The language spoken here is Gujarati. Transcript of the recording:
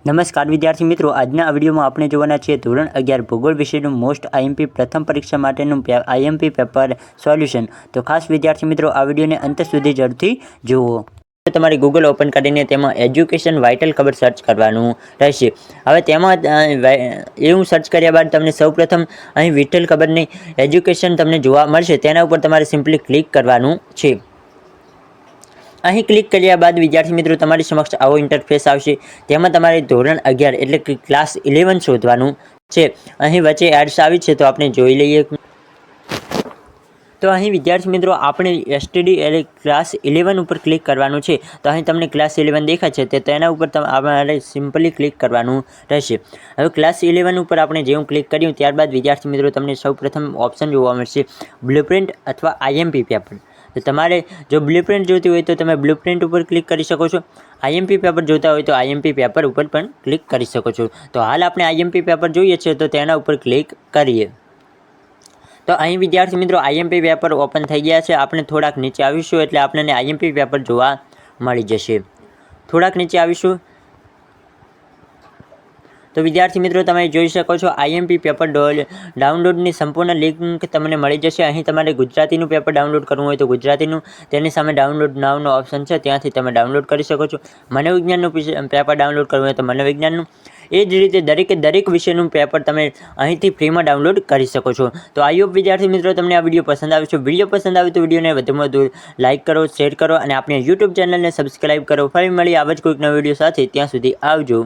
નમસ્કાર વિદ્યાર્થી મિત્રો, આજના આ વિડીયોમાં આપણે જોવાના છીએ ધોરણ 11 ભૂગોળ વિષયનું મોસ્ટ આઈએમપી પ્રથમ પરીક્ષા માટેનું આઈએમપી પેપર સોલ્યુશન। તો ખાસ વિદ્યાર્થી મિત્રો આ વિડીયોને અંત સુધી જરૂરથી જુઓ। તમારે ગૂગલ ઓપન કરીને તેમાં એજ્યુકેશન વાઇટલ ખબર સર્ચ કરવાનું રહેશે। હવે તેમાં એવું સર્ચ કર્યા બાદ તમને સૌપ્રથમ અહીં વિઠ્ઠલ ખબરની એજ્યુકેશન તમને જોવા મળશે। તેના ઉપર તમારે સિમ્પલી ક્લિક કરવાનું છે। અહીં ક્લિક કર્યા બાદ વિદ્યાર્થી મિત્રો તમારી સમક્ષ આવો ઇન્ટરફેસ આવશે। તેમાં તમારે ધોરણ 11 એટલે કે ક્લાસ 11 શોધવાનું છે। અહીં વચ્ચે એડ્સ આવી છે તો આપણે જોઈ લઈએ। તો અહીં વિદ્યાર્થી મિત્રો આપણે એસટીડી એટલે ક્લાસ 11 ઉપર ક્લિક કરવાનું છે। તો અહીં તમને ક્લાસ 11 દેખાય છે તેના ઉપર તમારે સિમ્પલી ક્લિક કરવાનું રહેશે। હવે ક્લાસ 11 ઉપર આપણે જેવું ક્લિક કર્યું ત્યારબાદ વિદ્યાર્થી મિત્રો તમને સૌપ્રથમ ઓપ્શન જોવા મળશે બ્લુપ્રિન્ટ અથવા આઈએમપી પેપર। તો તમારે જો બ્લુપ્રિન્ટ જોઈતી હોય તો તમે બ્લુપ્રિન્ટ ઉપર ક્લિક કરી શકો છો। આઈએમપી પેપર જોતા હોય તો આઈએમપી પેપર ઉપર પણ ક્લિક કરી શકો છો। તો હાલ આપણે આઈએમપી પેપર જોઈએ છે તો તેના ઉપર ક્લિક કરીએ। તો અહીં વિદ્યાર્થી મિત્રો આઈએમપી પેપર ઓપન થઈ ગયા છે। આપણે થોડાક નીચે આવીશું એટલે આપણને આઈએમપી પેપર જોવા મળી જશે। થોડાક નીચે આવીશું તો વિદ્યાર્થી મિત્રો તમે જોઈ શકો છો આઈએમપી પેપર ડાઉનલોડની સંપૂર્ણ લિંક તમને મળી જશે। અહીં તમારે ગુજરાતીનું પેપર ડાઉનલોડ કરવું હોય તો ગુજરાતીનું તેની સામે ડાઉનલોડ નાવનો ઓપ્શન છે ત્યાંથી તમે ડાઉનલોડ કરી શકો છો। મનોવિજ્ઞાનનું પેપર ડાઉનલોડ કરવું હોય તો મનોવિજ્ઞાનનું, એ જ રીતે દરેક વિષયનું પેપર તમે અહીંથી ફ્રીમાં ડાઉનલોડ કરી શકો છો। તો આઈ હોપ વિદ્યાર્થી મિત્રો તમને આ વિડીયો પસંદ આવ્યો છે। વિડીયો પસંદ આવે તો વિડીયોને વધુમાં વધુ લાઇક કરો, શેર કરો અને આપણી યુટ્યુબ ચેનલને સબસ્ક્રાઈબ કરો। ફરી મળી આવા જ કોઈક નવા વિડીયો સાથે, ત્યાં સુધી આવજો।